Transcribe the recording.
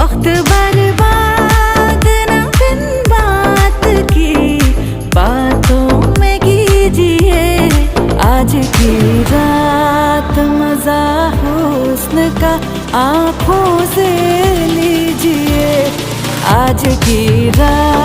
वक्त बर्बाद न बिन बात की बातों में कीजिए। आज की रात मजा हुस्न का आँखों से लीजिए। आज की रात